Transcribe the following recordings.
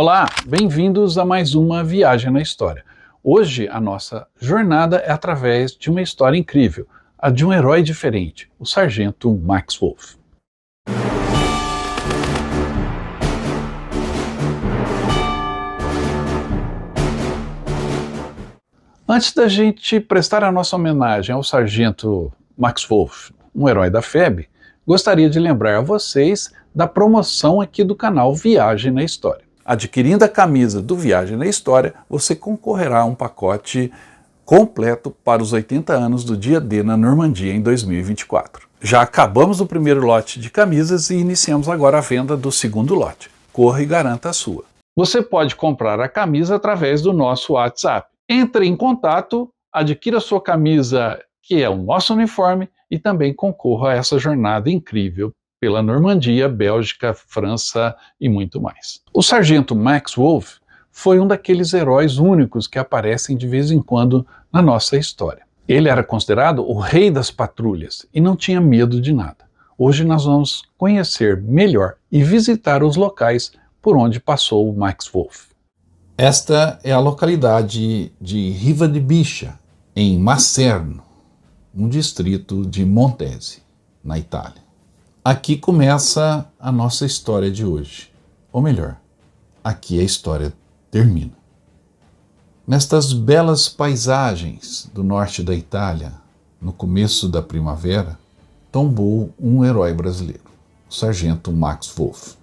Olá, bem-vindos a mais uma Viagem na História. Hoje a nossa jornada é através de uma história incrível, a de um herói diferente, o Sargento Max Wolff. Antes da gente prestar a nossa homenagem ao Sargento Max Wolff, um herói da FEB, gostaria de lembrar a vocês da promoção aqui do canal Viagem na História. Adquirindo a camisa do Viagem na História, você concorrerá a um pacote completo para os 80 anos do Dia D na Normandia em 2024. Já acabamos o primeiro lote de camisas e iniciamos agora a venda do segundo lote. Corra e garanta a sua. Você pode comprar a camisa através do nosso WhatsApp. Entre em contato, adquira sua camisa, que é o nosso uniforme, e também concorra a essa jornada incrível pela Normandia, Bélgica, França e muito mais. O Sargento Max Wolff foi um daqueles heróis únicos que aparecem de vez em quando na nossa história. Ele era considerado o rei das patrulhas e não tinha medo de nada. Hoje nós vamos conhecer melhor e visitar os locais por onde passou o Max Wolff. Esta é a localidade de Riva di Biscia, em Macerno, um distrito de Montese, na Itália. Aqui começa a nossa história de hoje. Ou melhor, aqui a história termina. Nestas belas paisagens do norte da Itália, no começo da primavera, tombou um herói brasileiro, o Sargento Max Wolff.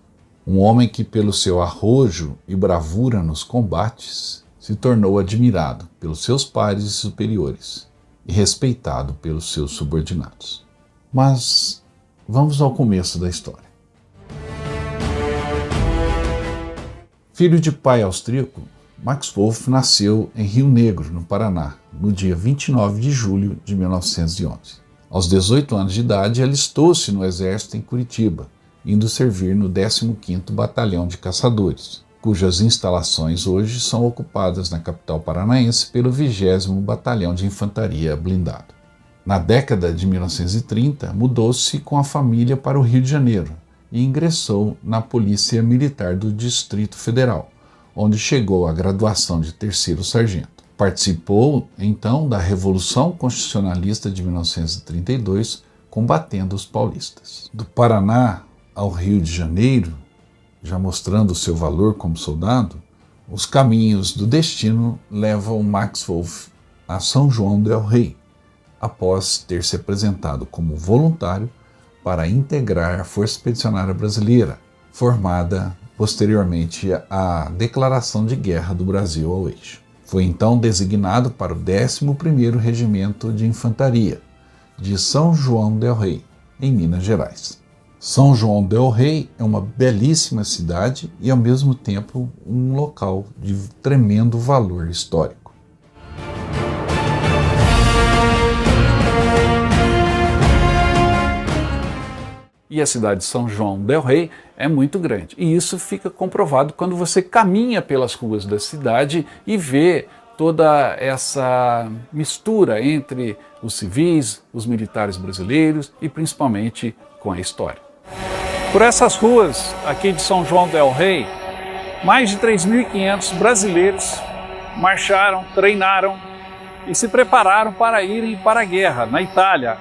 Um homem que, pelo seu arrojo e bravura nos combates, se tornou admirado pelos seus pares e superiores e respeitado pelos seus subordinados. Mas vamos ao começo da história. Filho de pai austríaco, Max Wolff nasceu em Rio Negro, no Paraná, no dia 29 de julho de 1911. Aos 18 anos de idade, alistou-se no exército em Curitiba, indo servir no 15º Batalhão de Caçadores, cujas instalações hoje são ocupadas na capital paranaense pelo 20º Batalhão de Infantaria Blindado. Na década de 1930, mudou-se com a família para o Rio de Janeiro e ingressou na Polícia Militar do Distrito Federal, onde chegou à graduação de 3º sargento. Participou, então, da Revolução Constitucionalista de 1932, combatendo os paulistas. Do Paraná ao Rio de Janeiro, já mostrando o seu valor como soldado, os caminhos do destino levam Max Wolff a São João del Rei, após ter se apresentado como voluntário para integrar a Força Expedicionária Brasileira, formada posteriormente à Declaração de Guerra do Brasil ao Eixo. Foi então designado para o 11º Regimento de Infantaria, de São João del Rei, em Minas Gerais. São João del Rei é uma belíssima cidade e, ao mesmo tempo, um local de tremendo valor histórico. E a cidade de São João del Rei é muito grande. E isso fica comprovado quando você caminha pelas ruas da cidade e vê toda essa mistura entre os civis, os militares brasileiros e principalmente com a história. Por essas ruas aqui de São João del Rei, mais de 3.500 brasileiros marcharam, treinaram e se prepararam para irem para a guerra na Itália.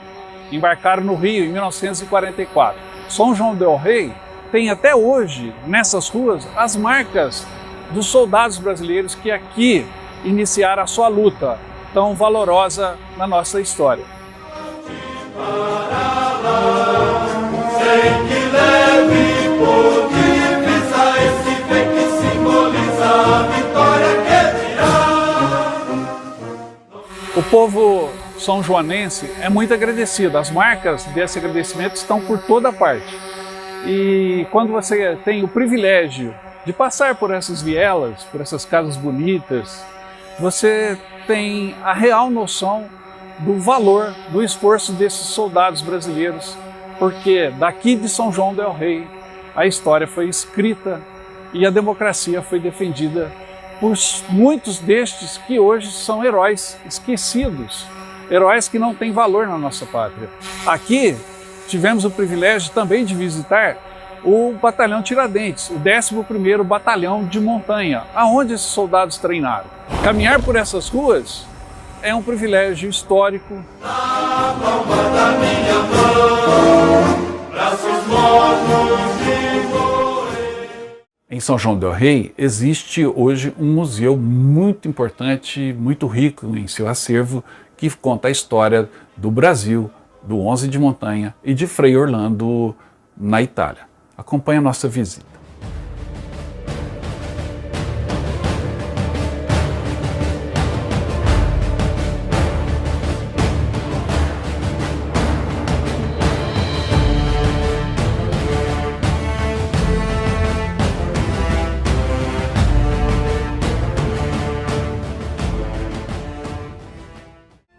Embarcaram no Rio em 1944. São João del Rei tem até hoje, nessas ruas, as marcas dos soldados brasileiros que aqui iniciaram a sua luta tão valorosa na nossa história. O povo são joanense é muito agradecido. As marcas desse agradecimento estão por toda parte. E quando você tem o privilégio de passar por essas vielas, por essas casas bonitas, você tem a real noção do valor, do esforço desses soldados brasileiros, porque daqui de São João del Rei a história foi escrita e a democracia foi defendida por muitos destes que hoje são heróis esquecidos, heróis que não têm valor na nossa pátria. Aqui tivemos o privilégio também de visitar o Batalhão Tiradentes, o 11º Batalhão de Montanha, aonde esses soldados treinaram. Caminhar por essas ruas é um privilégio histórico. Na palma da minha mão, braços mortos de morrer. Em São João del Rei existe hoje um museu muito importante, muito rico em seu acervo, que conta a história do Brasil, do 11 de Montanha e de Frei Orlando na Itália. Acompanhe a nossa visita.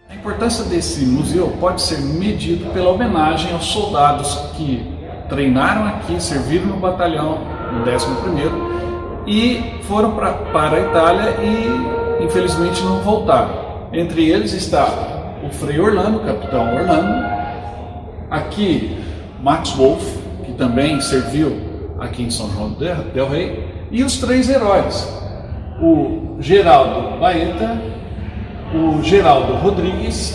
A importância desse museu pode ser medido pela homenagem aos soldados que treinaram aqui, serviram no batalhão, no 11º, e foram para a Itália e infelizmente não voltaram. Entre eles está o Frei Orlando, o Capitão Orlando, aqui Max Wolff, que também serviu aqui em São João del Rei, e os 3 heróis, o Geraldo Baeta, o Geraldo Rodrigues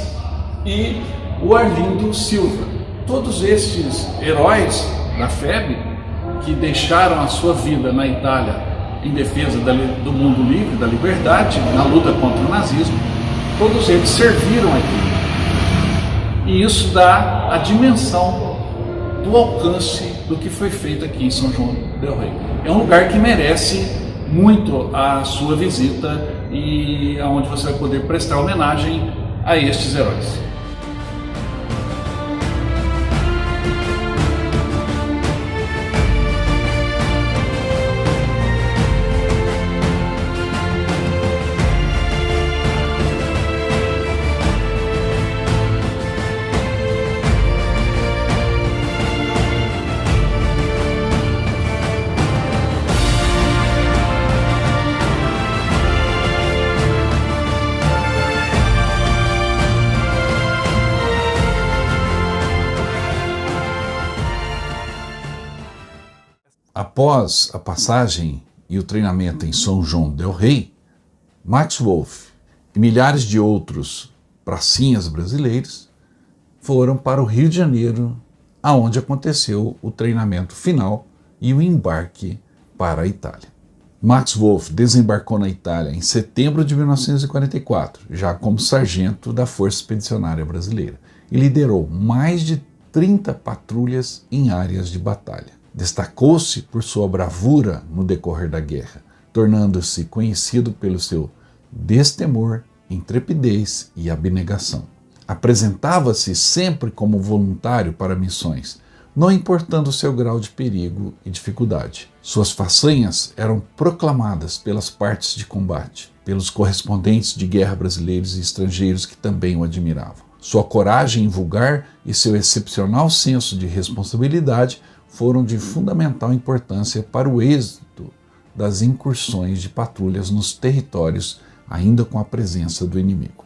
e o Arlindo Silva. Todos estes heróis da FEB, que deixaram a sua vida na Itália em defesa do mundo livre, da liberdade, na luta contra o nazismo, todos eles serviram aqui. E isso dá a dimensão do alcance do que foi feito aqui em São João del Rei. É um lugar que merece muito a sua visita e onde você vai poder prestar homenagem a estes heróis. Após a passagem e o treinamento em São João del Rei, Max Wolff e milhares de outros pracinhas brasileiros foram para o Rio de Janeiro, aonde aconteceu o treinamento final e o embarque para a Itália. Max Wolff desembarcou na Itália em setembro de 1944, já como sargento da Força Expedicionária Brasileira, e liderou mais de 30 patrulhas em áreas de batalha. Destacou-se por sua bravura no decorrer da guerra, tornando-se conhecido pelo seu destemor, intrepidez e abnegação. Apresentava-se sempre como voluntário para missões, não importando seu grau de perigo e dificuldade. Suas façanhas eram proclamadas pelas partes de combate, pelos correspondentes de guerra brasileiros e estrangeiros que também o admiravam. Sua coragem vulgar e seu excepcional senso de responsabilidade foram de fundamental importância para o êxito das incursões de patrulhas nos territórios ainda com a presença do inimigo.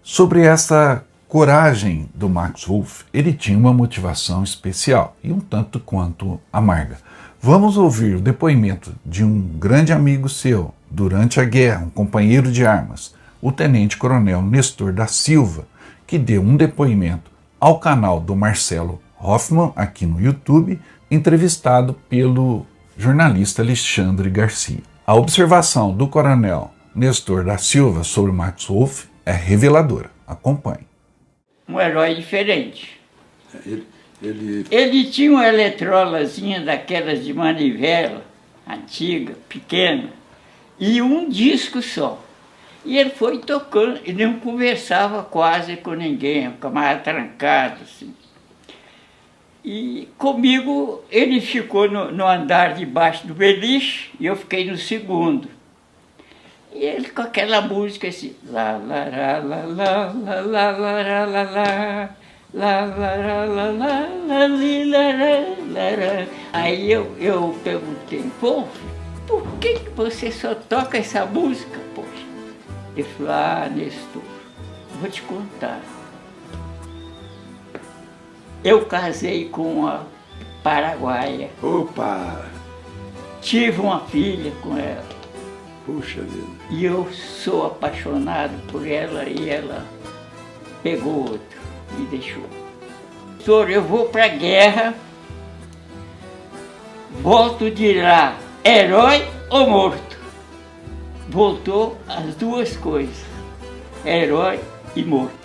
Sobre essa coragem do Max Wolff, ele tinha uma motivação especial e um tanto quanto amarga. Vamos ouvir o depoimento de um grande amigo seu durante a guerra, um companheiro de armas, o tenente-coronel Nestor da Silva, que deu um depoimento ao canal do Marcelo Hoffman, aqui no YouTube, entrevistado pelo jornalista Alexandre Garcia. A observação do coronel Nestor da Silva sobre Max Wolff é reveladora. Acompanhe. Um herói diferente. Ele tinha uma eletrolazinha daquelas de manivela, antiga, pequena, e um disco só. E ele foi tocando, e não conversava quase com ninguém, ficava trancado, assim. E comigo, ele ficou no andar de baixo do beliche, e eu fiquei no segundo. E ele com aquela música assim, lá, lá, lá, lá, lá, lá, lá, lá, lá, lá, lá. Lá, lá, lá, lá, lá, lá, li, lá, lá, lá. Aí eu perguntei, pô, por que você só toca essa música, poxa? Ele falou, ah, Nestor, vou te contar. Eu casei com uma paraguaia. Opa! Tive uma filha com ela. Puxa vida. E eu sou apaixonado por ela e ela pegou outro e deixou. Senhor, eu vou para a guerra, volto de lá, herói ou morto? Voltou as duas coisas, herói e morto.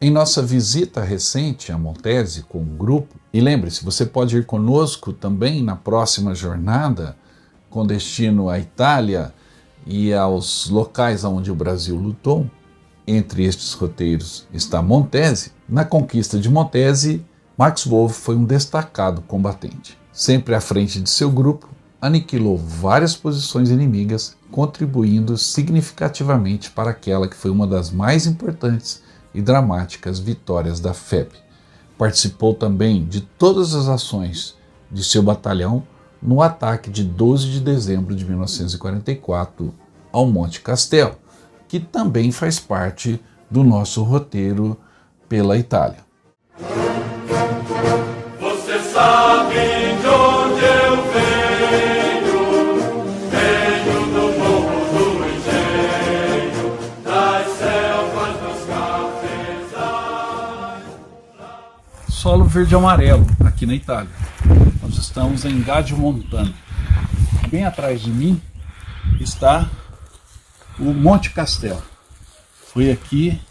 Em nossa visita recente a Montese com o grupo, e lembre-se, você pode ir conosco também na próxima jornada com destino à Itália e aos locais onde o Brasil lutou. Entre estes roteiros está Montese. Na conquista de Montese, Max Wolff foi um destacado combatente. Sempre à frente de seu grupo, aniquilou várias posições inimigas, contribuindo significativamente para aquela que foi uma das mais importantes e dramáticas vitórias da FEB. Participou também de todas as ações de seu batalhão no ataque de 12 de dezembro de 1944 ao Monte Castelo, que também faz parte do nosso roteiro pela Itália. Você sabe de onde eu venho, venho do morro do engenho, das selvas dos cafezais. Solo verde e amarelo, aqui na Itália. Nós estamos em Gadio Montano. Bem atrás de mim está o Monte Castelo. Foi aqui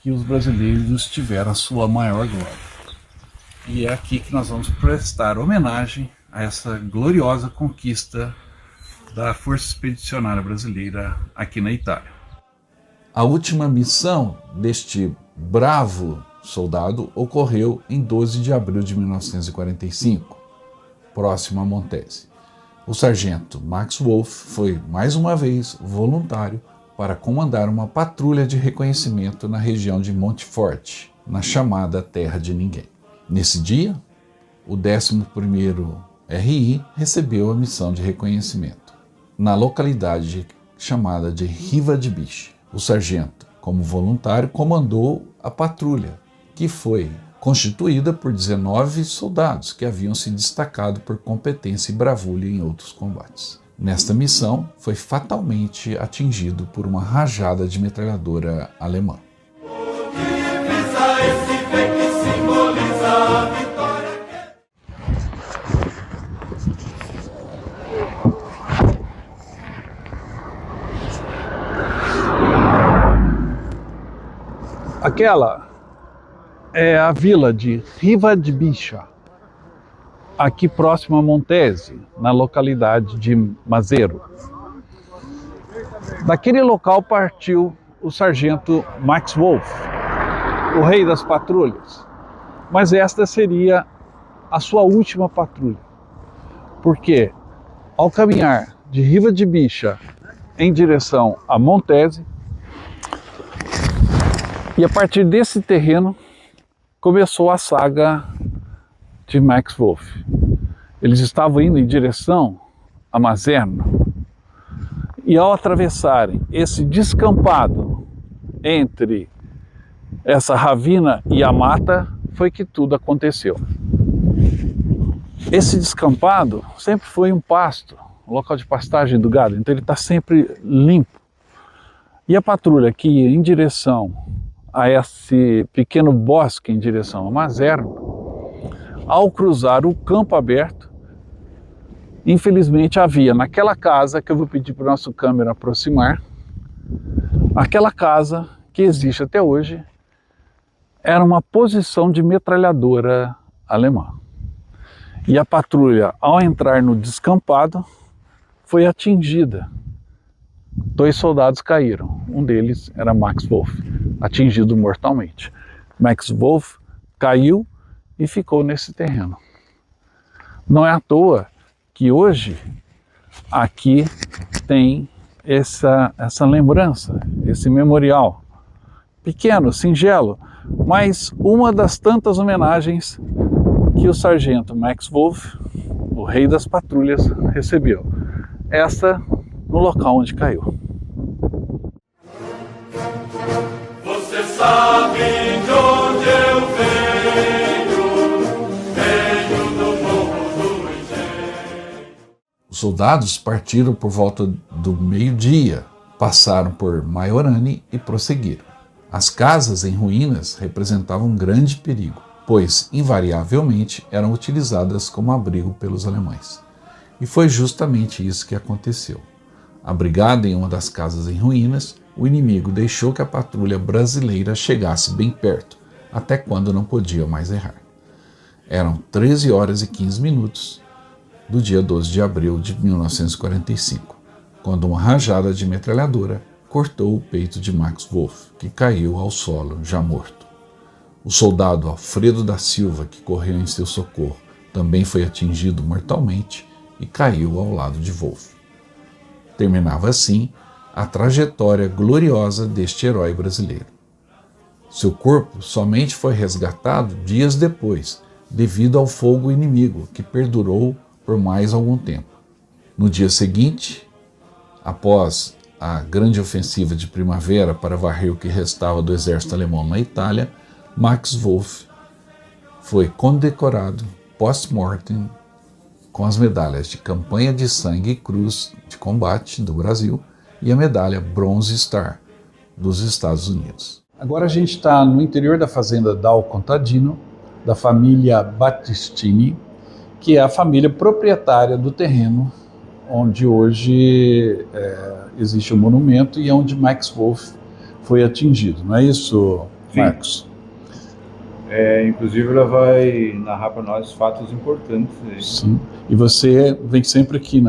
que os brasileiros tiveram a sua maior glória. E é aqui que nós vamos prestar homenagem a essa gloriosa conquista da Força Expedicionária Brasileira aqui na Itália. A última missão deste bravo soldado ocorreu em 12 de abril de 1945, próximo a Montese. O sargento Max Wolff foi mais uma vez voluntário para comandar uma patrulha de reconhecimento na região de Monteforte, na chamada Terra de Ninguém. Nesse dia, o 11º RI recebeu a missão de reconhecimento na localidade chamada de Riva de Biche. O sargento, como voluntário, comandou a patrulha, que foi constituída por 19 soldados que haviam se destacado por competência e bravura em outros combates. Nesta missão, foi fatalmente atingido por uma rajada de metralhadora alemã. Aquela é a vila de Riva de Bicha, aqui próximo a Montese, na localidade de Mazero. Daquele local partiu o sargento Max Wolff, o rei das patrulhas. Mas esta seria a sua última patrulha, porque ao caminhar de Riva de Bicha em direção a Montese, e a partir desse terreno começou a saga de Max Wolff. Eles estavam indo em direção a Mazerno e ao atravessarem esse descampado entre essa ravina e a mata, foi que tudo aconteceu. Esse descampado sempre foi um pasto, um local de pastagem do gado, então ele está sempre limpo. E a patrulha que ia em direção a esse pequeno bosque em direção a Mazerno, ao cruzar o campo aberto, infelizmente havia naquela casa, que eu vou pedir para o nosso câmera aproximar, aquela casa que existe até hoje, era uma posição de metralhadora alemã. E a patrulha, ao entrar no descampado, foi atingida. 2 soldados caíram, um deles era Max Wolff. atingido mortalmente. Max Wolf caiu e ficou nesse terreno. Não é à toa que hoje aqui tem essa lembrança, esse memorial. Pequeno, singelo, mas uma das tantas homenagens que o sargento Max Wolf, o rei das patrulhas, recebeu. Essa no local onde caiu. Você sabe de onde eu venho do morro do engenho. Os soldados partiram por volta do meio-dia, passaram por Maiorane e prosseguiram. As casas em ruínas representavam um grande perigo, pois invariavelmente eram utilizadas como abrigo pelos alemães. E foi justamente isso que aconteceu. Abrigado em uma das casas em ruínas, o inimigo deixou que a patrulha brasileira chegasse bem perto, até quando não podia mais errar. Eram 13 horas e 15 minutos do dia 12 de abril de 1945, quando uma rajada de metralhadora cortou o peito de Max Wolf, que caiu ao solo já morto. O soldado Alfredo da Silva, que correu em seu socorro, também foi atingido mortalmente e caiu ao lado de Wolf. Terminava assim a trajetória gloriosa deste herói brasileiro. Seu corpo somente foi resgatado dias depois, devido ao fogo inimigo, que perdurou por mais algum tempo. No dia seguinte, após a grande ofensiva de primavera para varrer o que restava do exército alemão na Itália, Max Wolf foi condecorado post-mortem com as medalhas de Campanha de Sangue e Cruz de Combate do Brasil e a medalha Bronze Star dos Estados Unidos. Agora a gente está no interior da fazenda Dal Contadino, da família Battistini, que é a família proprietária do terreno onde hoje existe o monumento e onde Max Wolf foi atingido. Não é isso, Marcos? Inclusive ela vai narrar para nós fatos importantes. Sim. E você vem sempre aqui,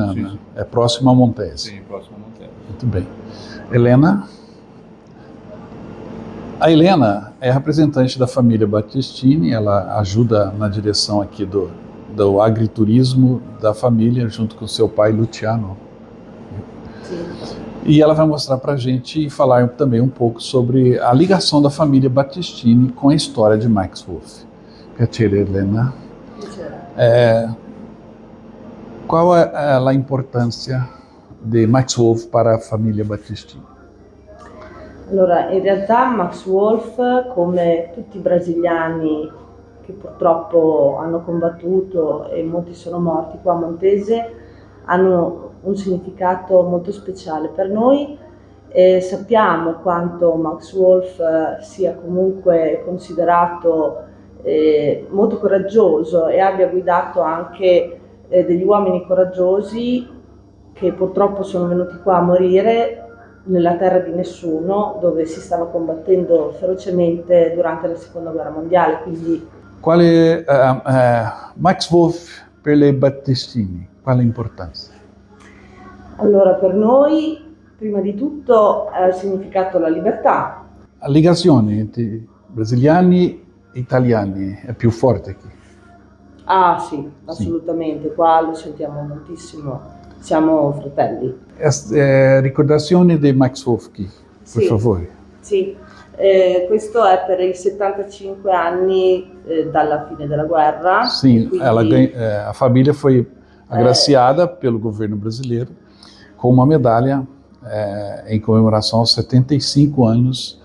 é próximo a Montese. Sim, próximo a Montese. Muito bem. Helena? A Helena é representante da família Battistini, ela ajuda na direção aqui do agriturismo da família, junto com seu pai Luciano. Sim. E ela vai mostrar para a gente e falar também um pouco sobre a ligação da família Battistini com a história de Max Wolf. Piacere, Helena. Qual é a importância de Max Wolf para a família Battistini? Allora, in realtà Max Wolf, come tutti i brasiliani che purtroppo hanno combattuto e molti sono morti qua a Montese, hanno un significato molto speciale per noi. Sappiamo quanto Max Wolf sia comunque considerato molto coraggioso e abbia guidato anche degli uomini coraggiosi che purtroppo sono venuti qua a morire nella terra di nessuno, dove si stava combattendo ferocemente durante la seconda guerra mondiale. Quindi quale Max Wolf per le Battistini, quale importanza? Allora, per noi, prima di tutto, ha significato la libertà. La ligazione entre brasiliani e italiani è più forte qui. Ah sì, assolutamente, sì. Qua lo sentiamo moltissimo, siamo fratelli. Ricordazione di Max Wolf qui, per favore. Sì, questo è per i 75 anni dalla fine della guerra. Sim, quindi, a família foi agraciada pelo governo brasileiro com uma medalha em comemoração aos 75 anos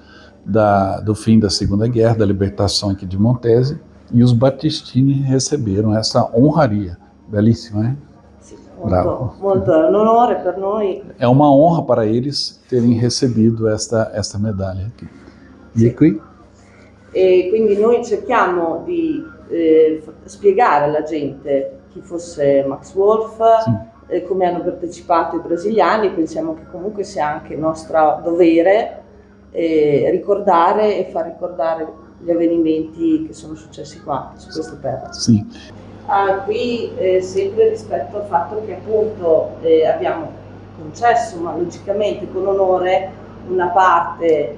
do fim da Segunda Guerra, da libertação aqui de Montese, e os Battistini receberam essa honraria. Belíssima, né? Sì, molto, è un onore per noi. É uma honra para eles terem recebido esta medalha aqui. E qui? E quindi noi cerchiamo di spiegare alla gente chi fosse Max Wolf, come hanno partecipato i brasiliani. Pensiamo che comunque sia anche nostro dovere ricordare e far ricordare gli avvenimenti che sono successi qua, su questa terra. Sì. Qui sempre rispetto al fatto che appunto abbiamo concesso, ma logicamente con onore, una parte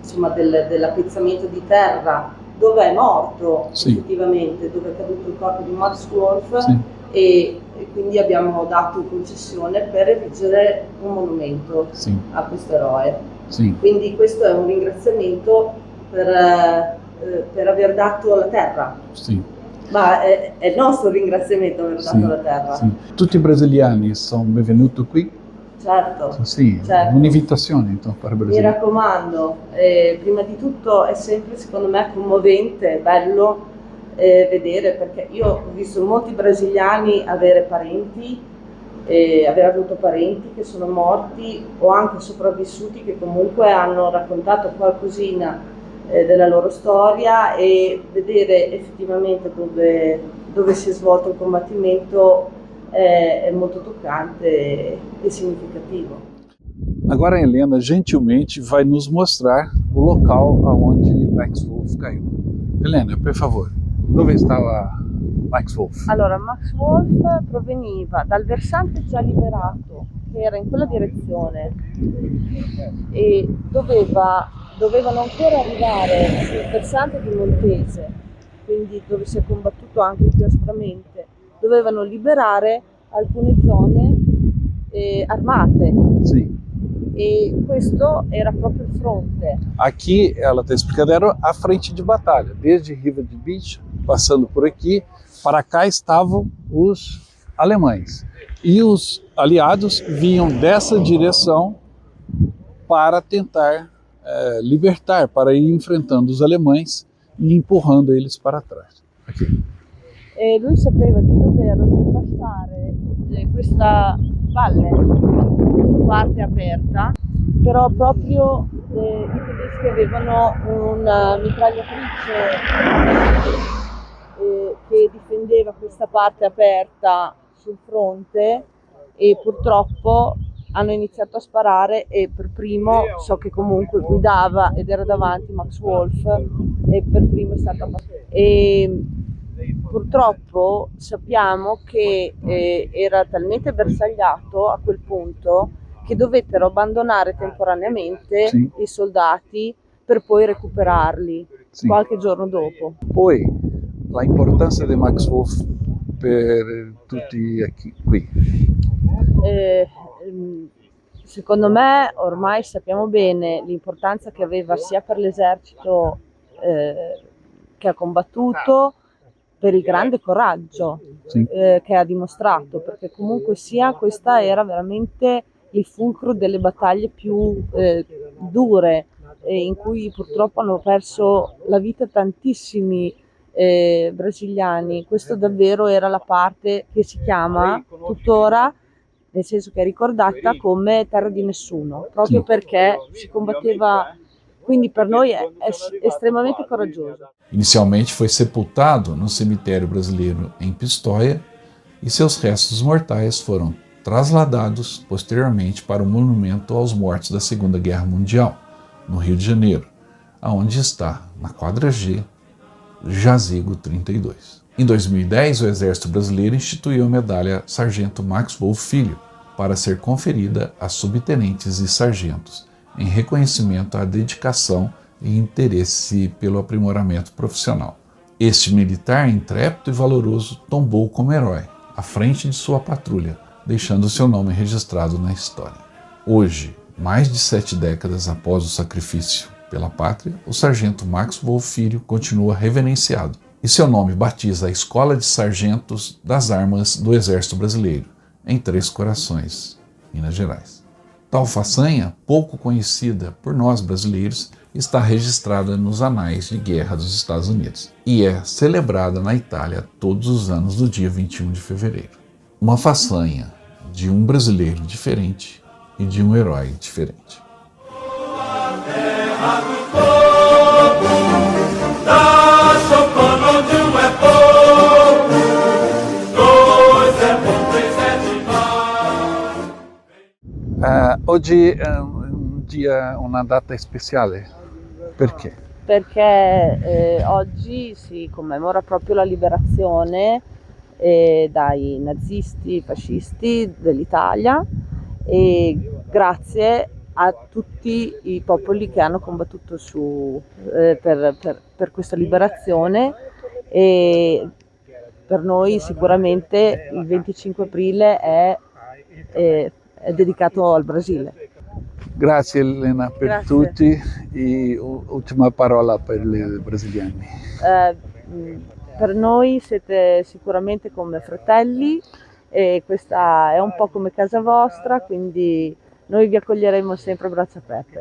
insomma, dell'appezzamento di terra dove è morto Sì. effettivamente, dove è caduto il corpo di Max Wolf, Sì. e quindi abbiamo dato in concessione per erigere un monumento Sì. a questo eroe. Sì. Quindi questo è un ringraziamento per aver dato la terra, Sì. ma è il nostro ringraziamento aver Sì. dato la terra. Sì. Tutti i brasiliani sono benvenuti qui? Certo. Sì, Certo. un'invitazione intanto per il Mi Brasile. raccomando, prima di tutto è sempre secondo me commovente, bello vedere, perché io ho visto molti brasiliani avere parenti, aver avuto parenti che sono morti o anche sopravvissuti che comunque hanno raccontato qualcosina della loro storia, e vedere effettivamente dove si è svolto il combattimento è molto toccante e significativo. Agora a Helena gentilmente vai nos mostrar o local aonde Max Wolf caiu. Helena, per favore, dove stava Max Wolf? Allora, Max Wolf proveniva dal versante già liberato, che era in quella direzione, e dovevano ancora arrivare sul versante di Montese, quindi dove si è combattuto anche più aspramente. Dovevano liberare alcune zone armate, Sim. e questo era proprio il fronte. Aqui ela está explicando, era a frente de batalha, desde Riva de Beach, passando por aqui, para cá estavam os alemães. E os aliados vinham dessa direção para tentar libertar, para ir enfrentando os alemães e empurrando eles para trás. Aqui. E lui sapeva di dover oltrepassare questa valle, parte aperta, però proprio i tedeschi avevano una mitragliatrice che difendeva questa parte aperta sul fronte, e purtroppo hanno iniziato a sparare, e per primo, so che comunque guidava ed era davanti Max Wolf, e per primo è stato abbattuto. E purtroppo sappiamo che era talmente bersagliato a quel punto che dovettero abbandonare temporaneamente Sì. i soldati per poi recuperarli Sì. qualche giorno dopo. Poi la importanza di Max Wolf per tutti qui. Secondo me ormai sappiamo bene l'importanza che aveva sia per l'esercito che ha combattuto, per il grande coraggio Sì. che ha dimostrato, perché comunque sia questa era veramente il fulcro delle battaglie più dure, in cui purtroppo hanno perso la vita tantissimi brasiliani. Questo davvero era la parte che si chiama tuttora, nel senso che è ricordata come terra di nessuno, proprio Sì. perché si combatteva, quindi per noi è estremamente coraggioso. Inicialmente foi sepultado no cemitério brasileiro em Pistoia e seus restos mortais foram trasladados posteriormente para o Monumento aos Mortos da Segunda Guerra Mundial, no Rio de Janeiro, aonde está, na quadra G, Jazigo 32. Em 2010, o Exército Brasileiro instituiu a medalha Sargento Max Wolf Filho para ser conferida a subtenentes e sargentos, em reconhecimento à dedicação e interesse pelo aprimoramento profissional. Este militar intrépido e valoroso tombou como herói, à frente de sua patrulha, deixando seu nome registrado na história. Hoje, mais de 7 décadas após o sacrifício pela pátria, o Sargento Max Wolf Filho continua reverenciado, e seu nome batiza a Escola de Sargentos das Armas do Exército Brasileiro, em Três Corações, Minas Gerais. Tal façanha, pouco conhecida por nós brasileiros, está registrada nos anais de guerra dos Estados Unidos e é celebrada na Itália todos os anos do dia 21 de fevereiro. Uma façanha de um brasileiro diferente e de um herói diferente. Oggi è un dia, una data speciale. Perché? Perché oggi si commemora proprio la liberazione dai nazisti fascisti dell'Italia, e grazie a tutti i popoli che hanno combattuto per questa liberazione, e per noi sicuramente il 25 aprile è dedicato al Brasile. Grazie Elena per Grazie. tutti e ultima parola per i brasiliani. Per noi siete sicuramente come fratelli e questa è un po' come casa vostra, quindi noi vi accoglieremo sempre a braccia aperte.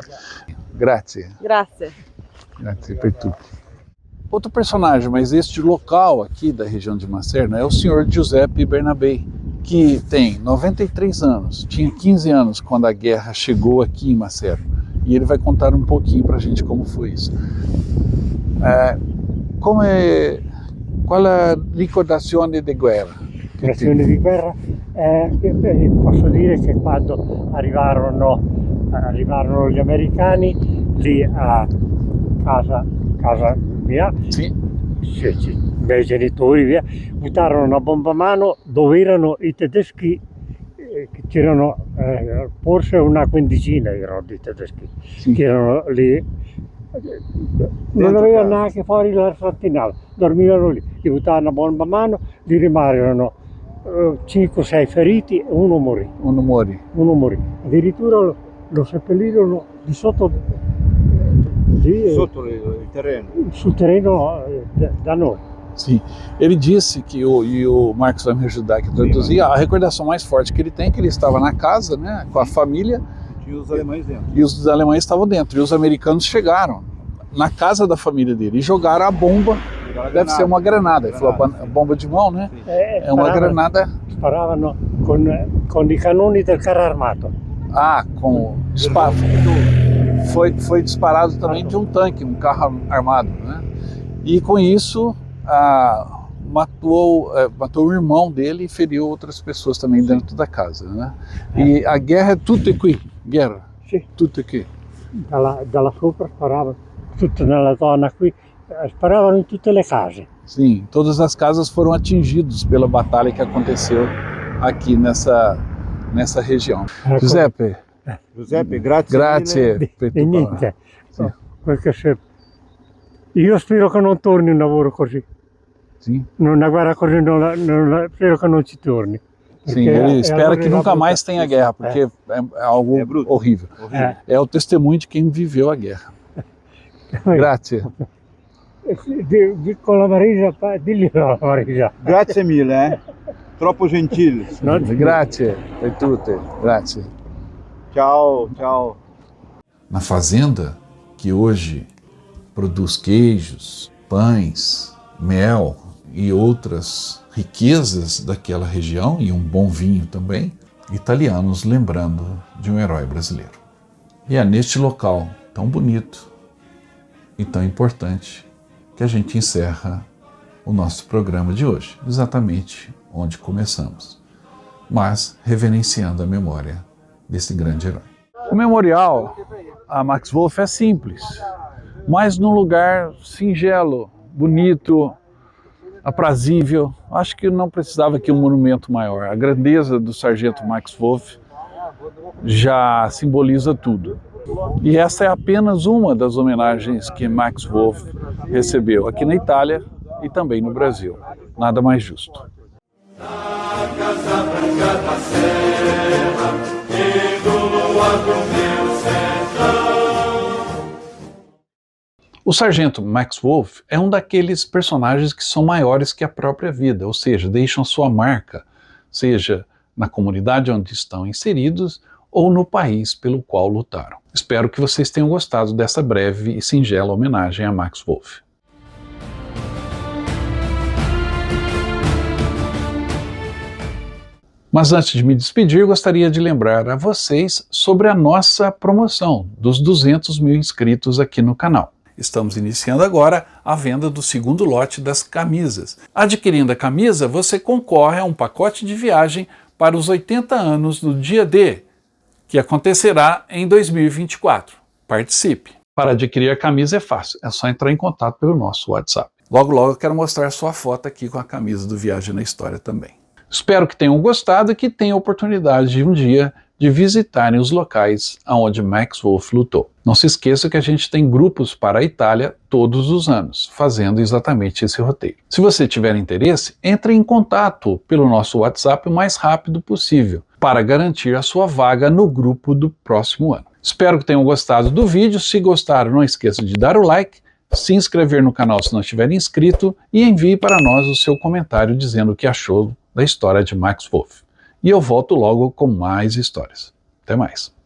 Grazie. Grazie. Grazie per tutti. Outro personagem, mas este local aqui da região de Macerna é o senhor Giuseppe Bernabei, que tem 93 anos, tinha 15 anos quando a guerra chegou aqui em Macerna. E ele vai contar um pouquinho para a gente como foi isso. Qual è la ricordazione di guerra? Ricordazione di guerra? Posso dire che quando arrivarono gli americani lì a casa mia, Sì. i miei genitori via, buttarono una bomba a mano dove erano i tedeschi, che c'erano forse una quindicina erano di tedeschi, Sì. che erano lì, non avevano neanche fuori la rattinata, dormivano lì, gli buttavano una bomba a mano, gli rimasero 5-6 feriti e uno morì. Uno morì. Addirittura lo seppellirono di sotto Sotto il terreno. sul terreno da noi. Sim. Ele disse que, e o Marcos vai me ajudar aqui a traduzir, a recordação mais forte que ele tem é que ele estava na casa, né, com a família, Tinha os alemães dentro. e os alemães estavam dentro, e os americanos chegaram na casa da família dele e jogaram a bomba, deve ser uma granada, ele falou a bomba de mão, né, é uma granada, Sparavano con i cannoni del carro armato. com disparo, foi disparado também de um tanque, um carro armado, né, e com isso matou o irmão dele e feriu outras pessoas também dentro da casa, né? E a guerra é tudo aqui, guerra, Sì, tudo aqui. dalla sopra sparavano, tutta nella zona qui, sparavano in tutte le case. Sim, todas as casas foram atingidas pela batalha que aconteceu aqui nessa região. Giuseppe, grazie per E niente, perché io spero che non torni un lavoro così, Sim, una guerra così, spero che non ci torni. sim, ele espera que nunca mais tenha guerra, porque é algo bruto. horrível. É o testemunho de quem viveu a guerra. Grazie. Con la Marisa, digli la Marisa. Grazie mille, troppo gentile. No? Grazie per tutte, grazie. Tchau, tchau. Na fazenda, que hoje produz queijos, pães, mel e outras riquezas daquela região, e um bom vinho também, italianos lembrando de um herói brasileiro. E é neste local tão bonito e tão importante que a gente encerra o nosso programa de hoje, exatamente onde começamos, mas reverenciando a memória desse grande herói. O memorial a Max Wolf é simples, mas num lugar singelo, bonito, aprazível. Acho que não precisava aqui um monumento maior. A grandeza do sargento Max Wolf já simboliza tudo. E essa é apenas uma das homenagens que Max Wolf recebeu aqui na Itália e também no Brasil. Nada mais justo. O sargento Max Wolf é um daqueles personagens que são maiores que a própria vida, ou seja, deixam sua marca, seja na comunidade onde estão inseridos ou no país pelo qual lutaram. Espero que vocês tenham gostado dessa breve e singela homenagem a Max Wolf. Mas antes de me despedir, gostaria de lembrar a vocês sobre a nossa promoção dos 200 mil inscritos aqui no canal. Estamos iniciando agora a venda do segundo lote das camisas. Adquirindo a camisa, você concorre a um pacote de viagem para os 80 anos do Dia D, que acontecerá em 2024. Participe! Para adquirir a camisa é fácil, é só entrar em contato pelo nosso WhatsApp. Logo, logo eu quero mostrar sua foto aqui com a camisa do Viagem na História também. Espero que tenham gostado e que tenham a oportunidade de um dia de visitarem os locais onde Max Wolff lutou. Não se esqueça que a gente tem grupos para a Itália todos os anos, fazendo exatamente esse roteiro. Se você tiver interesse, entre em contato pelo nosso WhatsApp o mais rápido possível, para garantir a sua vaga no grupo do próximo ano. Espero que tenham gostado do vídeo. Se gostaram, não esqueça de dar o like, se inscrever no canal se não estiver inscrito e envie para nós o seu comentário dizendo o que achou da história de Max Wolff. E eu volto logo com mais histórias. Até mais.